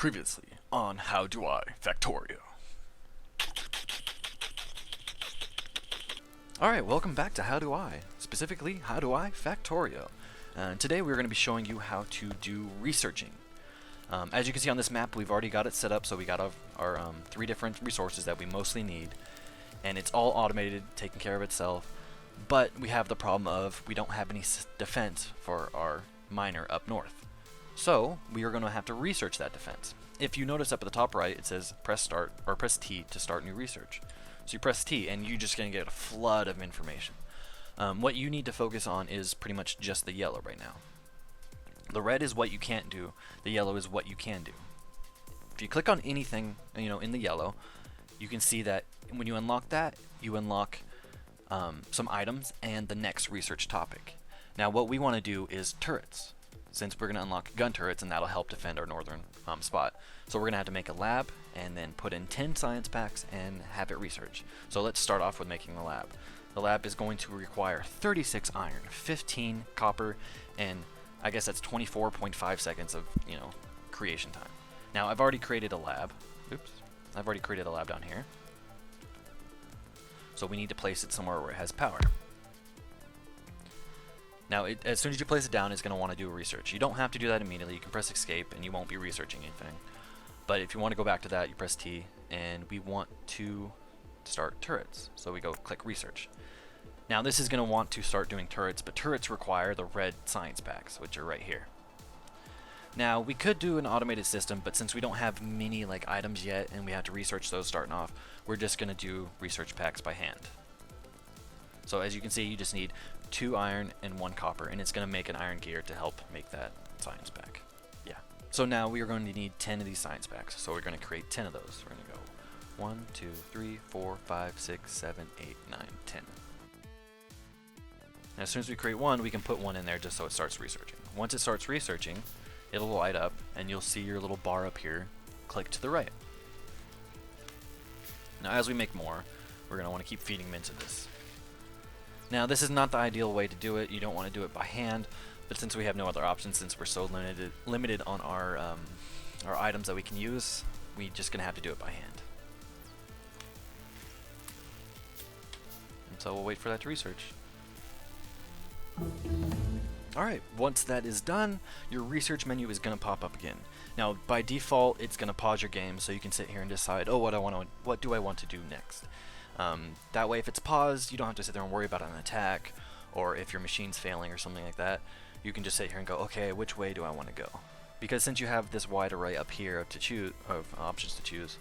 Previously on How Do I Factorio. Alright, welcome back to How Do I, specifically How Do I Factorio. And today we're going to be showing you how to do researching. As you can see on this map, we've already got it set up, so we got our three different resources that we mostly need. And it's all automated, taking care of itself. But we have the problem of we don't have any defense for our miner up north. So we are going to have to research that defense. If you notice up at the top right, it says press start or press T to start new research. So you press T and you're just going to get a flood of information. What you need to focus on is pretty much just the yellow right now. The red is what you can't do. The yellow is what you can do. If you click on anything, in the yellow, you can see that when you unlock that, you unlock some items and the next research topic. Now what we want to do is turrets, since we're going to unlock gun turrets, and that'll help defend our northern spot. So we're going to have to make a lab and then put in 10 science packs and have it research. So let's start off with making the lab. The lab is going to require 36 iron, 15 copper, and I guess that's 24.5 seconds of creation time. Now I've already created a lab. I've already created a lab down here. So we need to place it somewhere where it has power. Now, as soon as you place it down, it's going to want to do a research. You don't have to do that immediately. You can press escape and you won't be researching anything. But if you want to go back to that, you press T, and we want to start turrets. So we go click research. Now this is going to want to start doing turrets, but turrets require the red science packs, which are right here. Now we could do an automated system, but since we don't have many items yet and we have to research those starting off, we're just going to do research packs by hand. So as you can see, you just need 2 iron and 1 copper, and it's going to make an iron gear to help make that science pack. Yeah. So now we are going to need 10 of these science packs. So we're going to create 10 of those. We're going to go 1, 2, 3, 4, 5, 6, 7, 8, 9, 10. Now as soon as we create one, we can put one in there just so it starts researching. Once it starts researching, it'll light up and you'll see your little bar up here. Click to the right. Now as we make more, we're going to want to keep feeding them into this. Now this is not the ideal way to do it. You don't want to do it by hand, but since we have no other options, since we're so limited on our items that we can use, we're just going to have to do it by hand. And so we'll wait for that to research. Alright, once that is done, your research menu is going to pop up again. Now by default, it's going to pause your game so you can sit here and decide, oh, what do I want to do next? That way if it's paused, you don't have to sit there and worry about an attack, or if your machine's failing or something like that. You can just sit here and go, okay, which way do I want to go? Because since you have this wide array up here of options to choose,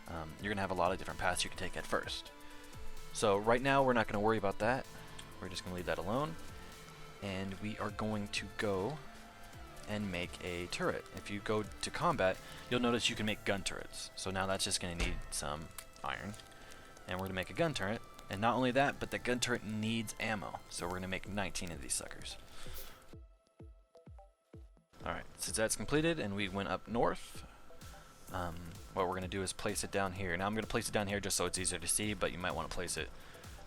you're going to have a lot of different paths you can take at first. So right now we're not going to worry about that. We're just going to leave that alone. And we are going to go and make a turret. If you go to combat, you'll notice you can make gun turrets. So now that's just going to need some iron. And we're going to make a gun turret. And not only that, but the gun turret needs ammo. So we're going to make 19 of these suckers. Alright, since that's completed and we went up north, what we're going to do is place it down here. Now I'm going to place it down here just so it's easier to see, but you might want to place it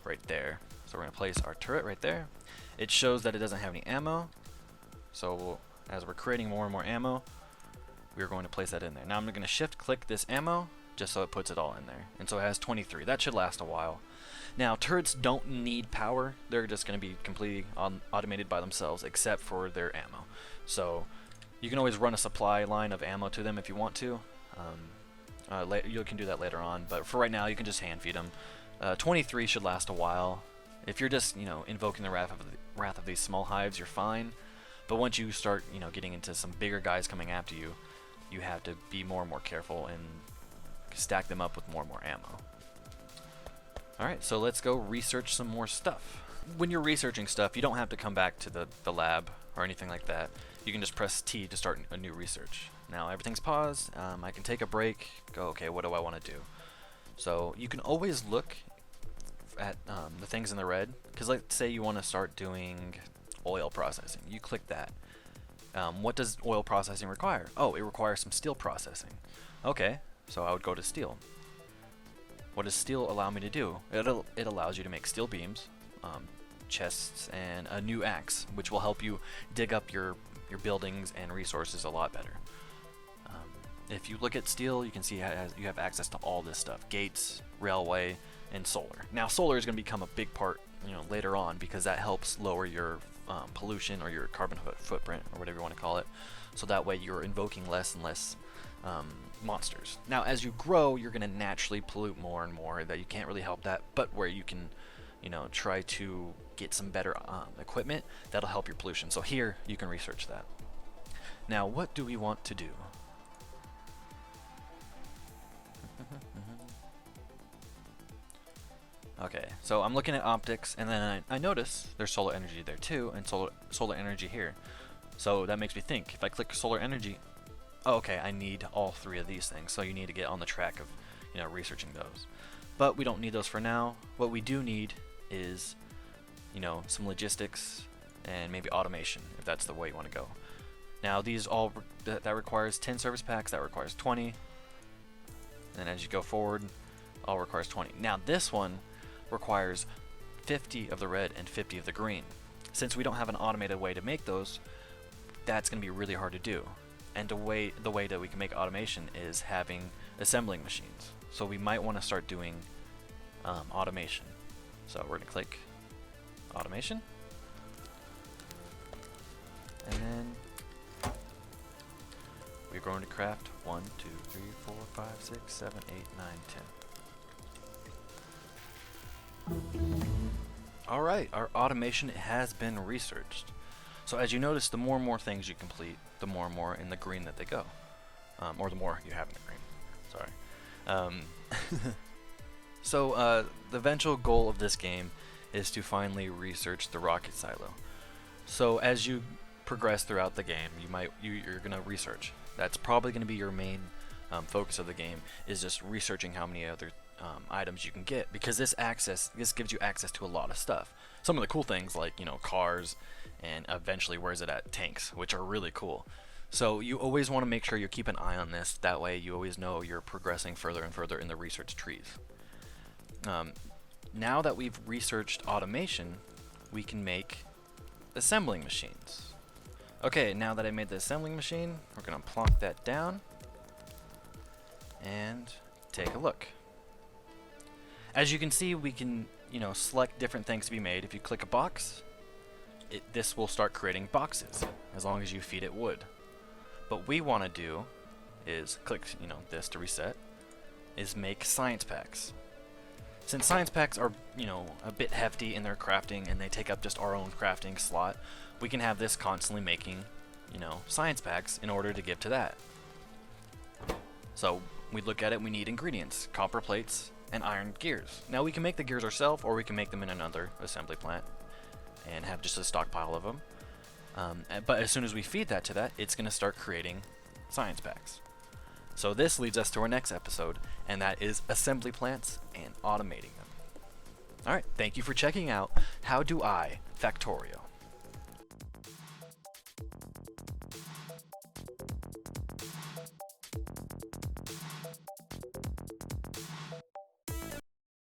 right there. So we're going to place our turret right there. It shows that it doesn't have any ammo. So as we're creating more and more ammo, we're going to place that in there. Now I'm going to shift click this ammo just so it puts it all in there. And so it has 23. That should last a while. Now turrets don't need power. They're just going to be completely automated by themselves except for their ammo. So you can always run a supply line of ammo to them if you want to. You can do that later on, but for right now you can just hand feed them. 23 should last a while. If you're just invoking the wrath of these small hives, you're fine. But once you start getting into some bigger guys coming after you, you have to be more and more careful and stack them up with more and more ammo. Alright, so let's go research some more stuff. When you're researching stuff, you don't have to come back to the lab or anything like that. You can just press T to start a new research. Now everything's paused. I can take a break, go, okay, what do I want to do? So you can always look at the things in the red, because let's say you want to start doing oil processing. You click that. What does oil processing require? Oh, it requires some steel processing. Okay, so I would go to steel. What does steel allow me to do? It allows you to make steel beams, chests, and a new axe, which will help you dig up your buildings and resources a lot better. if you look at steel, you can see you have access to all this stuff: gates, railway, and solar. Now, solar is going to become a big part, later on, because that helps lower your pollution or your carbon footprint, or whatever you want to call it. So that way you're invoking less and less monsters. Now, as you grow, you're going to naturally pollute more and more. That you can't really help that, but where you can, try to get some better equipment that'll help your pollution. So here you can research that. Now, what do we want to do? Okay, so I'm looking at optics, and then I notice there's solar energy there too, and solar energy here. So that makes me think, if I click solar energy, oh, okay, I need all three of these things. So you need to get on the track of, researching those. But we don't need those for now. What we do need is, some logistics and maybe automation, if that's the way you want to go. Now these all that requires 10 service packs. That requires 20. And as you go forward, all requires 20. Now this one requires 50 of the red and 50 of the green. Since we don't have an automated way to make those, that's going to be really hard to do. And the way that we can make automation is having assembling machines. So we might want to start doing automation. So we're going to click automation, and then we're going to craft 1, 2, 3, 4, 5, 6, 7, 8, 9, 10. Alright, our automation has been researched. So as you notice, the more and more things you complete, the more and more in the green that they go. Or the more you have in the green. Sorry. So the eventual goal of this game is to finally research the rocket silo. So as you progress throughout the game, you're going to research. That's probably going to be your main focus of the game, is just researching how many other items you can get, because this gives you access to a lot of stuff. Some of the cool things like cars, and eventually tanks, which are really cool. So you always want to make sure you keep an eye on this. That way you always know you're progressing further and further in the research trees. Now that we've researched automation, we can make assembling machines. Okay, now that I made the assembling machine, we're gonna plonk that down and take a look. As you can see, we can select different things to be made. If you click a box, this will start creating boxes as long as you feed it wood. What we want to do is click this to reset, is make science packs. Since science packs are a bit hefty in their crafting and they take up just our own crafting slot, we can have this constantly making science packs in order to give to that. So we look at it, we need ingredients: copper plates and iron gears. Now we can make the gears ourselves, or we can make them in another assembly plant and have just a stockpile of them. But as soon as we feed that to that, it's going to start creating science packs. So this leads us to our next episode, and that is assembly plants and automating them. Alright, thank you for checking out How Do I Factorio.